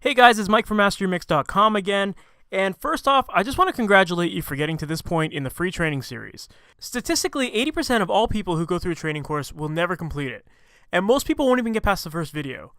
Hey guys, it's Mike from MasterYourMix.com again, and first off, I just want to congratulate you for getting to this point in the free training series. Statistically, 80% of all people who go through a training course will never complete it, and most people won't even get past the first video.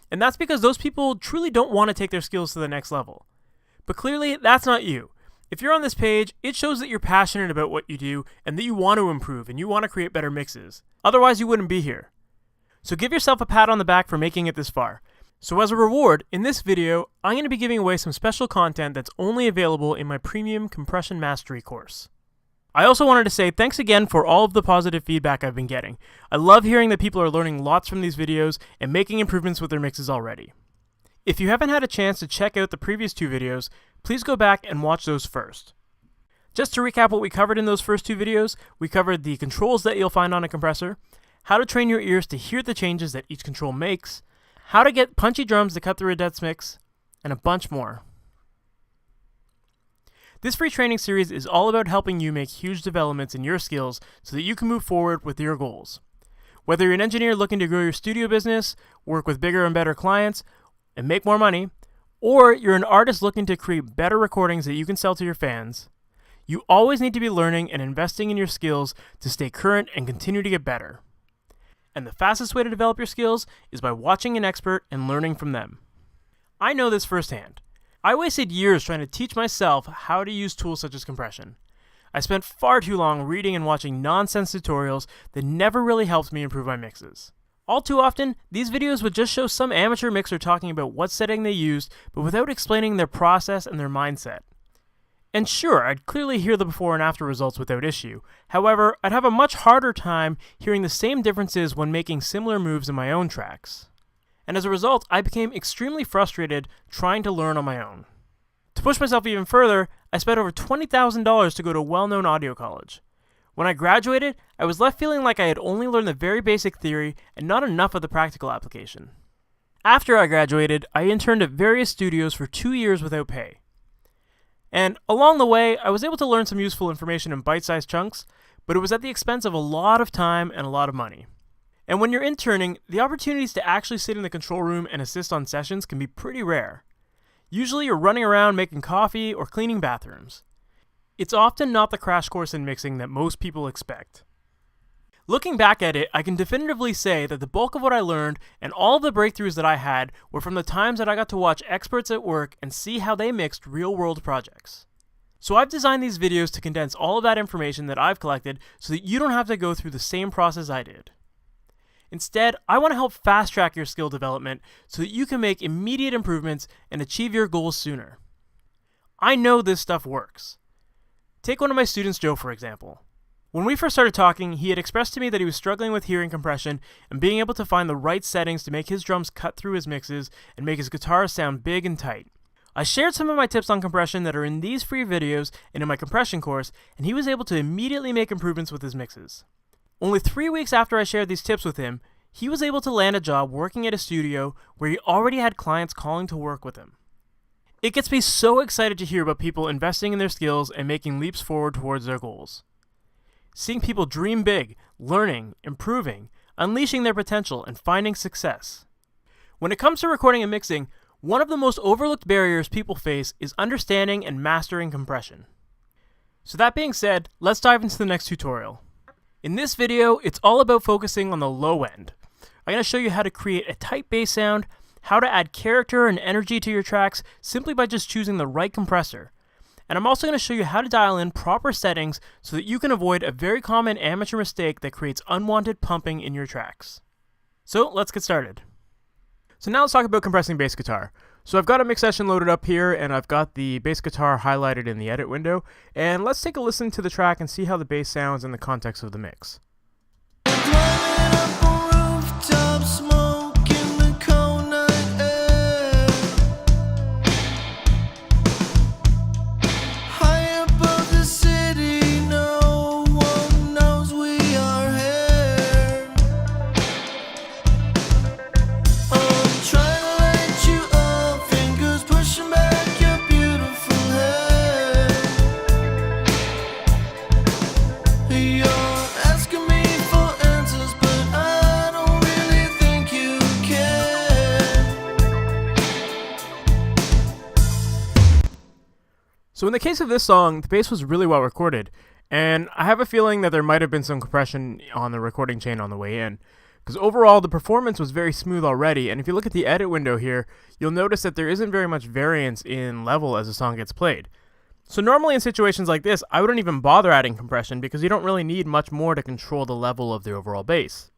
And that's because those people truly don't want to take their skills to the next level. But clearly, that's not you. If you're on this page, it shows that you're passionate about what you do and that you want to improve and you want to create better mixes. Otherwise, you wouldn't be here. So give yourself a pat on the back for making it this far. So as a reward, in this video, I'm going to be giving away some special content that's only available in my premium compression mastery course. I also wanted to say thanks again for all of the positive feedback I've been getting. I love hearing that people are learning lots from these videos and making improvements with their mixes already. If you haven't had a chance to check out the previous two videos, please go back and watch those first. Just to recap what we covered in those first two videos, we covered the controls that you'll find on a compressor, how to train your ears to hear the changes that each control makes, how to get punchy drums to cut through a dense mix, and a bunch more. This free training series is all about helping you make huge developments in your skills so that you can move forward with your goals. Whether you're an engineer looking to grow your studio business, work with bigger and better clients, and make more money, or you're an artist looking to create better recordings that you can sell to your fans, you always need to be learning and investing in your skills to stay current and continue to get better. And the fastest way to develop your skills is by watching an expert and learning from them. I know this firsthand. I wasted years trying to teach myself how to use tools such as compression. I spent far too long reading and watching nonsense tutorials that never really helped me improve my mixes. All too often, these videos would just show some amateur mixer talking about what setting they used, but without explaining their process and their mindset. And sure, I'd clearly hear the before and after results without issue. However, I'd have a much harder time hearing the same differences when making similar moves in my own tracks. And as a result, I became extremely frustrated trying to learn on my own. To push myself even further, I spent over $20,000 to go to a well-known audio college. When I graduated, I was left feeling like I had only learned the very basic theory and not enough of the practical application. After I graduated, I interned at various studios for 2 years without pay. And along the way, I was able to learn some useful information in bite-sized chunks, but it was at the expense of a lot of time and a lot of money. And when you're interning, the opportunities to actually sit in the control room and assist on sessions can be pretty rare. Usually you're running around making coffee or cleaning bathrooms. It's often not the crash course in mixing that most people expect. Looking back at it, I can definitively say that the bulk of what I learned and all of the breakthroughs that I had were from the times that I got to watch experts at work and see how they mixed real-world projects. So I've designed these videos to condense all of that information that I've collected so that you don't have to go through the same process I did. Instead, I want to help fast-track your skill development so that you can make immediate improvements and achieve your goals sooner. I know this stuff works. Take one of my students, Joe, for example. When we first started talking, he had expressed to me that he was struggling with hearing compression and being able to find the right settings to make his drums cut through his mixes and make his guitars sound big and tight. I shared some of my tips on compression that are in these free videos and in my compression course, and he was able to immediately make improvements with his mixes. Only 3 weeks after I shared these tips with him, he was able to land a job working at a studio where he already had clients calling to work with him. It gets me so excited to hear about people investing in their skills and making leaps forward towards their goals. Seeing people dream big, learning, improving, unleashing their potential, and finding success. When it comes to recording and mixing, one of the most overlooked barriers people face is understanding and mastering compression. So that being said, let's dive into the next tutorial. In this video, it's all about focusing on the low end. I'm going to show you how to create a tight bass sound, how to add character and energy to your tracks simply by just choosing the right compressor. And I'm also going to show you how to dial in proper settings so that you can avoid a very common amateur mistake that creates unwanted pumping in your tracks. So let's get started. So now let's talk about compressing bass guitar. So I've got a mix session loaded up here and I've got the bass guitar highlighted in the edit window. And let's take a listen to the track and see how the bass sounds in the context of the mix. You're asking So in the case of this song, the bass was really well recorded, and I have a feeling that there might have been some compression on the recording chain on the way in, because overall the performance was very smooth already, and if you look at the edit window here, you'll notice that there isn't very much variance in level as the song gets played. So normally in situations like this, I wouldn't even bother adding compression because you don't really need much more to control the level of the overall bass.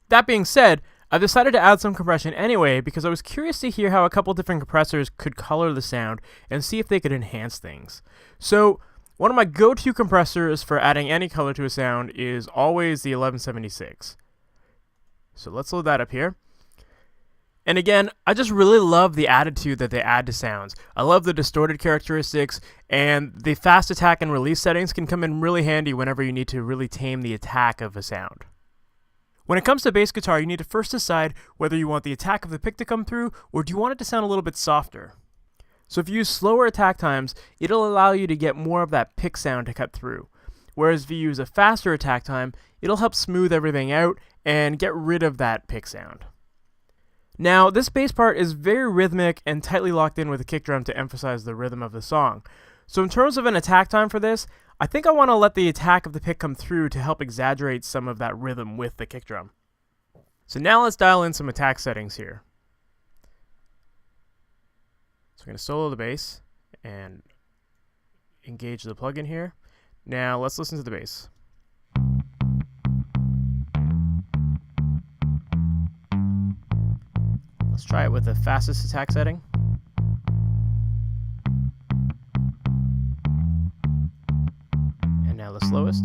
That being said, I've decided to add some compression anyway because I was curious to hear how a couple different compressors could color the sound and see if they could enhance things. So one of my go-to compressors for adding any color to a sound is always the 1176. So let's load that up here. And again, I just really love the attitude that they add to sounds. I love the distorted characteristics, and the fast attack and release settings can come in really handy whenever you need to really tame the attack of a sound. When it comes to bass guitar, you need to first decide whether you want the attack of the pick to come through, or do you want it to sound a little bit softer. So if you use slower attack times, it'll allow you to get more of that pick sound to cut through. Whereas if you use a faster attack time, it'll help smooth everything out and get rid of that pick sound. Now, this bass part is very rhythmic and tightly locked in with the kick drum to emphasize the rhythm of the song. So in terms of an attack time for this, I think I want to let the attack of the pick come through to help exaggerate some of that rhythm with the kick drum. So now let's dial in some attack settings here. So I'm going to solo the bass and engage the plugin here. Now let's listen to the bass. Let's try it with the fastest attack setting. And now the slowest.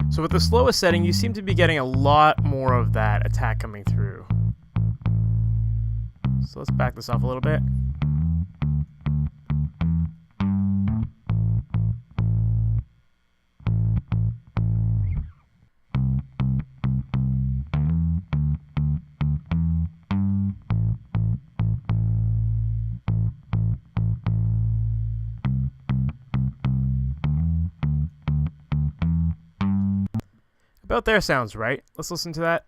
So with the slowest setting, you seem to be getting a lot more of that attack coming through. So let's back this off a little bit. About there sounds right. Let's listen to that.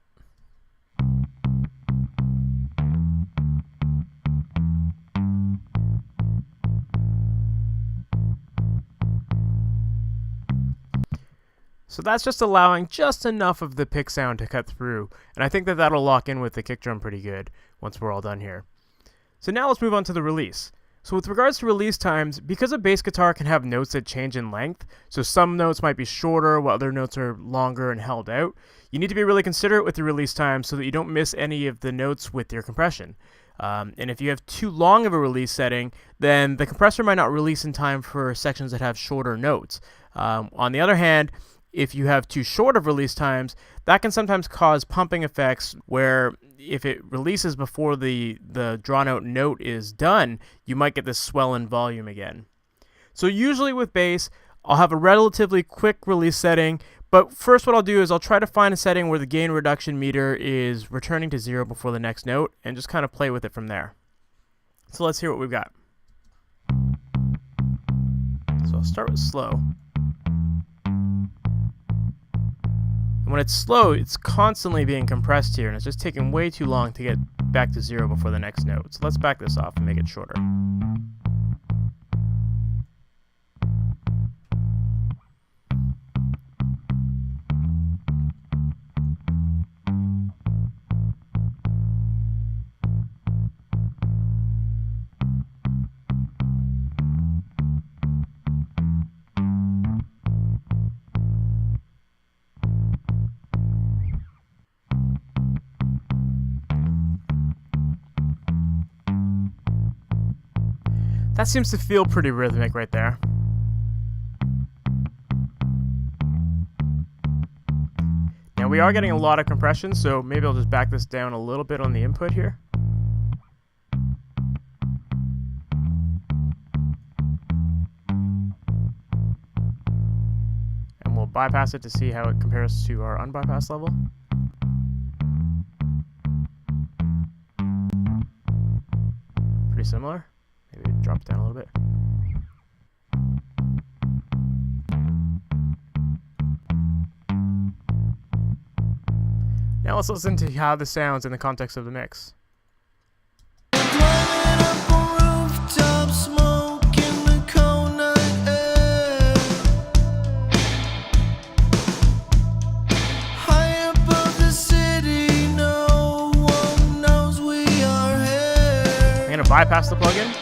So that's just allowing just enough of the pick sound to cut through, and I think that that'll lock in with the kick drum pretty good once we're all done here. So now let's move on to the release. So with regards to release times, because a bass guitar can have notes that change in length, so some notes might be shorter while other notes are longer and held out, you need to be really considerate with the release time so that you don't miss any of the notes with your compression. And if you have too long of a release setting, then the compressor might not release in time for sections that have shorter notes. On the other hand, if you have too short of release times, that can sometimes cause pumping effects where if it releases before the drawn out note is done, you might get this swell in volume again. So usually with bass, I'll have a relatively quick release setting, but first what I'll do is I'll try to find a setting where the gain reduction meter is returning to 0 before the next note and just kind of play with it from there. So let's hear what we've got. So I'll start with slow. And when it's slow, it's constantly being compressed here, and it's just taking way too long to get back to 0 before the next note. So let's back this off and make it shorter. That seems to feel pretty rhythmic right there. Now we are getting a lot of compression, so maybe I'll just back this down a little bit on the input here. And we'll bypass it to see how it compares to our unbypassed level. Pretty similar. Maybe drop it down a little bit. Now let's listen to how this sounds in the context of the mix. I'm going to bypass the plugin.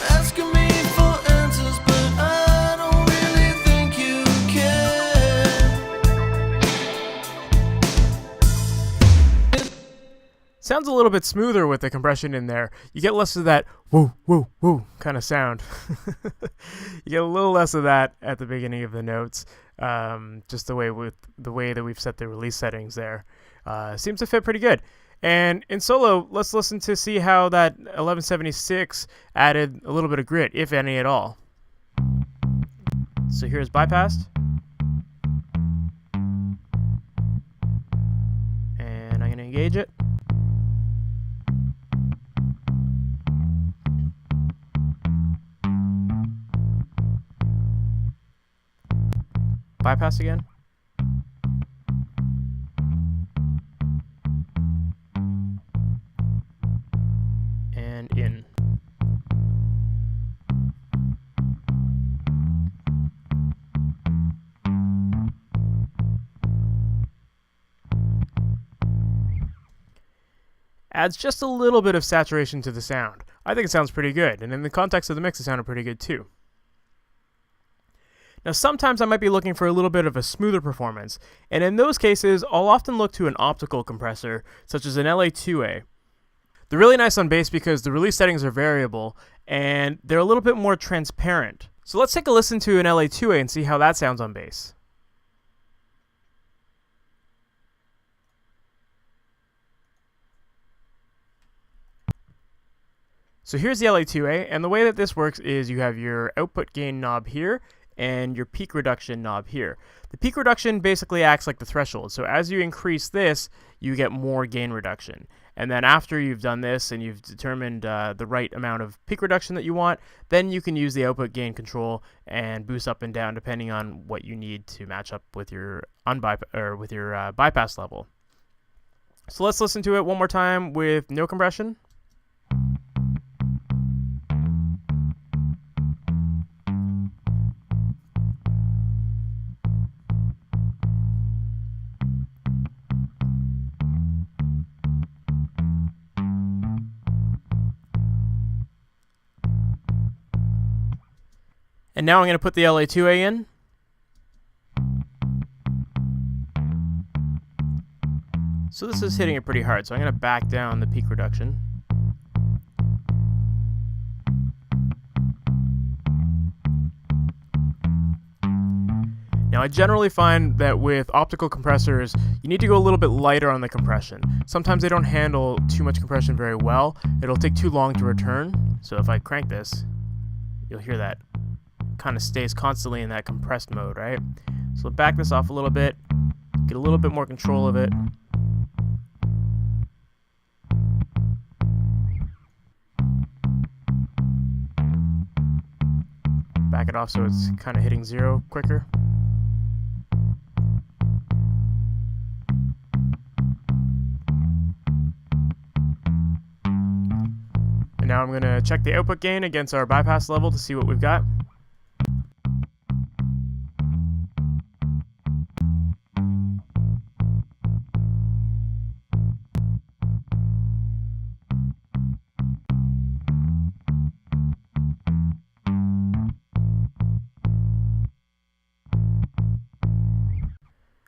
Asking me for answers, but I don't really think you can. Sounds a little bit smoother with the compression in there. You get less of that woo, woo, woo kind of sound. You get a little less of that at the beginning of the notes. Just the way that we've set the release settings there. Seems to fit pretty good. And in solo, let's listen to see how that 1176 added a little bit of grit, if any at all. So here's bypassed. And I'm going to engage it. Bypass again. And in. Adds just a little bit of saturation to the sound. I think it sounds pretty good, and in the context of the mix it sounded pretty good too. Now sometimes I might be looking for a little bit of a smoother performance, and in those cases I'll often look to an optical compressor, such as an LA2A. They're really nice on bass because the release settings are variable, and they're a little bit more transparent. So let's take a listen to an LA2A and see how that sounds on bass. So here's the LA2A, and the way that this works is you have your output gain knob here, and your peak reduction knob here. The peak reduction basically acts like the threshold, so as you increase this, you get more gain reduction. And then after you've done this and you've determined the right amount of peak reduction that you want, then you can use the output gain control and boost up and down depending on what you need to match up with your bypass level. So let's listen to it one more time with no compression. And now I'm going to put the LA2A in. So this is hitting it pretty hard, so I'm going to back down the peak reduction. Now I generally find that with optical compressors, you need to go a little bit lighter on the compression. Sometimes they don't handle too much compression very well. It'll take too long to return. So if I crank this, you'll hear that kind of stays constantly in that compressed mode, right? So back this off a little bit, get a little bit more control of it. Back it off so it's kind of hitting zero quicker. And now I'm going to check the output gain against our bypass level to see what we've got.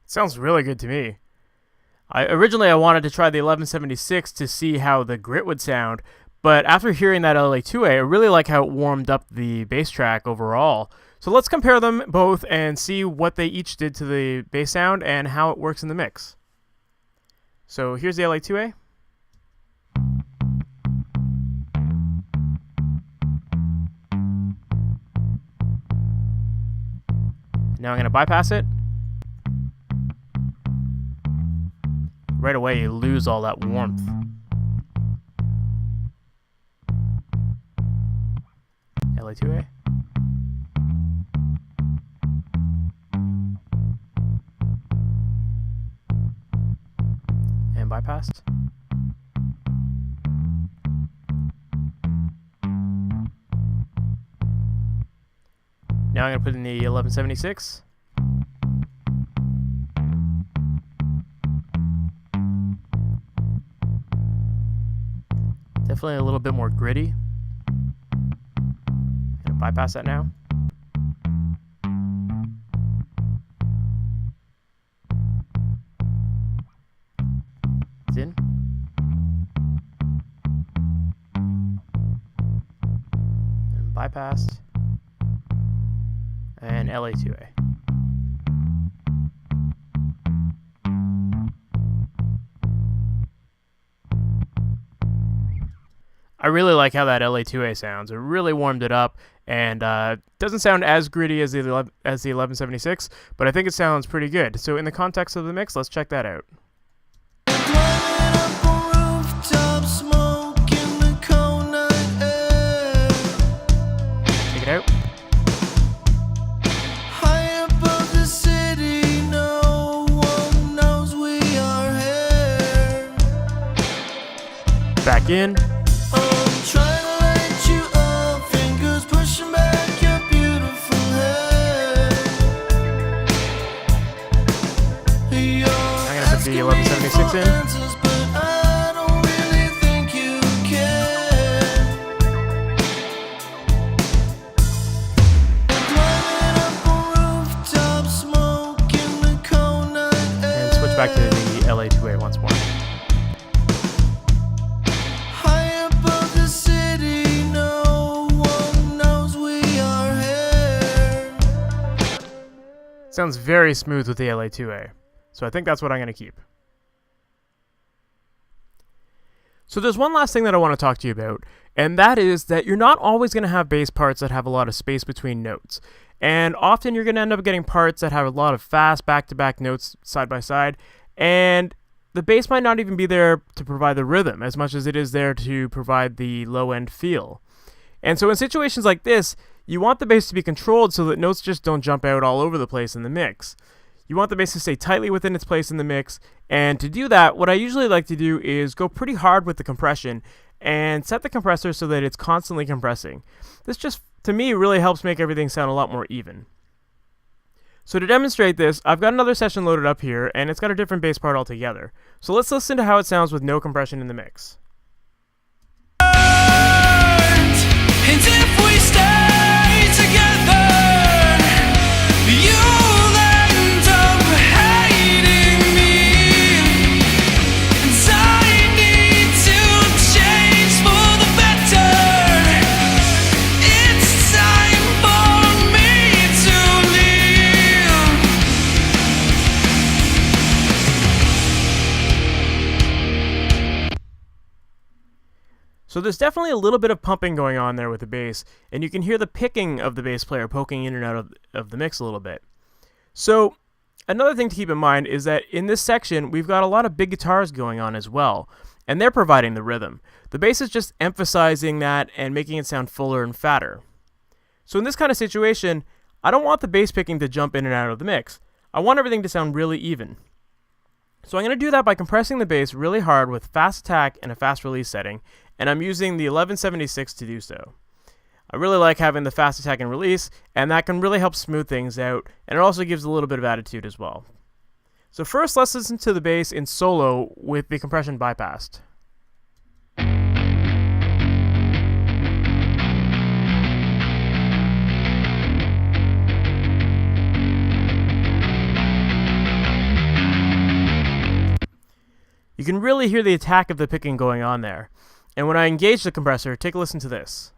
Sounds really good to me. Originally I wanted to try the 1176 to see how the grit would sound, but after hearing that LA2A, I really like how it warmed up the bass track overall. So let's compare them both and see what they each did to the bass sound and how it works in the mix. So here's the LA2A. Now I'm going to bypass it. Right away you lose all that warmth. LA2A. And bypassed. Now I'm going to put in the 1176. Definitely a little bit more gritty. And bypass that now. It's in. And bypassed. And LA2A. I really like how that LA2A sounds. It really warmed it up, and doesn't sound as gritty as the 1176, but I think it sounds pretty good. So in the context of the mix, let's check that out. Climbing up a rooftop, smoking the cold night air. Check it out. High above the city, no one knows we are here. Back in. I'm trying to light you up, fingers pushing back your beautiful hair. You're I'm gonna put the 1176 in. answers, but I don't really think you care. Climbing up a rooftop, smoking the cold night air. And switch back to the LA2A once more. High above the city, no one knows we are here. Sounds very smooth with the LA2A. So I think that's what I'm going to keep. So there's one last thing that I want to talk to you about, and that is that you're not always going to have bass parts that have a lot of space between notes. And often you're going to end up getting parts that have a lot of fast back-to-back notes side by side, and the bass might not even be there to provide the rhythm as much as it is there to provide the low-end feel. And so in situations like this, you want the bass to be controlled so that notes just don't jump out all over the place in the mix. You want the bass to stay tightly within its place in the mix, and to do that, what I usually like to do is go pretty hard with the compression and set the compressor so that it's constantly compressing. This just, to me, really helps make everything sound a lot more even. So to demonstrate this, I've got another session loaded up here, and it's got a different bass part altogether. So let's listen to how it sounds with no compression in the mix. And if we stay together, you'll end up hating me. And I need to change for the better. It's time for me to leave. So there's definitely a little bit of pumping going on there with the bass, and you can hear the picking of the bass player poking in and out of the mix a little bit. So another thing to keep in mind is that in this section, we've got a lot of big guitars going on as well, and they're providing the rhythm. The bass is just emphasizing that and making it sound fuller and fatter. So in this kind of situation, I don't want the bass picking to jump in and out of the mix. I want everything to sound really even. So I'm going to do that by compressing the bass really hard with fast attack and a fast release setting, and I'm using the 1176 to do so. I really like having the fast attack and release, and that can really help smooth things out, and it also gives a little bit of attitude as well. So first, let's listen to the bass in solo with the compression bypassed. You can really hear the attack of the picking going on there. And when I engage the compressor, take a listen to this.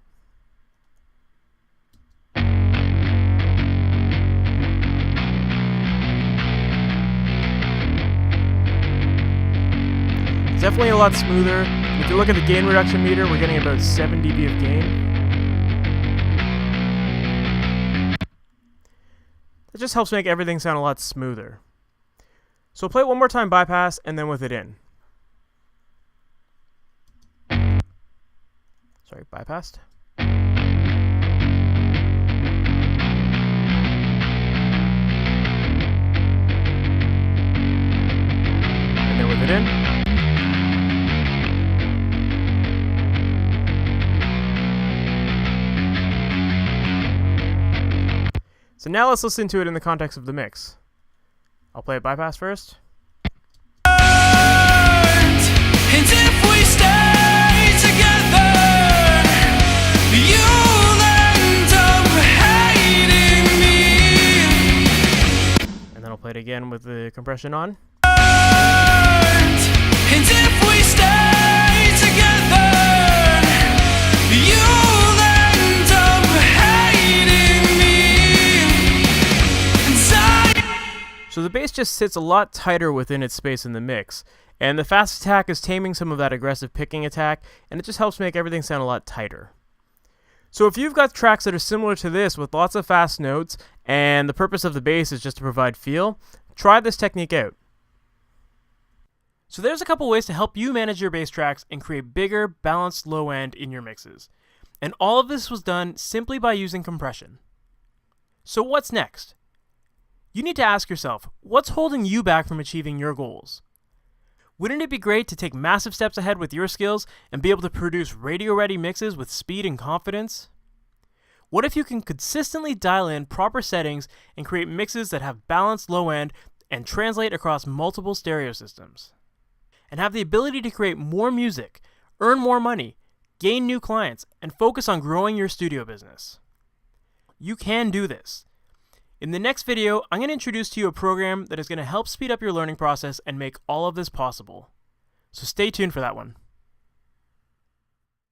It's definitely a lot smoother. If you look at the gain reduction meter, we're getting about 7 dB of gain. It just helps make everything sound a lot smoother. So play it one more time bypass and then with it in. Sorry, bypassed. So now let's listen to it in the context of the mix. I'll play it bypass first. And if we stay together, you'll end up hating me. And then I'll play it again with the compression on. And if we stay together, you'll end up hating me. So the bass just sits a lot tighter within its space in the mix, and the fast attack is taming some of that aggressive picking attack, and it just helps make everything sound a lot tighter. So if you've got tracks that are similar to this with lots of fast notes, and the purpose of the bass is just to provide feel, try this technique out. So there's a couple ways to help you manage your bass tracks and create bigger, balanced low end in your mixes. And all of this was done simply by using compression. So what's next? You need to ask yourself, what's holding you back from achieving your goals? Wouldn't it be great to take massive steps ahead with your skills and be able to produce radio-ready mixes with speed and confidence? What if you can consistently dial in proper settings and create mixes that have balanced low end and translate across multiple stereo systems? And have the ability to create more music, earn more money, gain new clients, and focus on growing your studio business? You can do this. In the next video, I'm going to introduce to you a program that is going to help speed up your learning process and make all of this possible. So stay tuned for that one.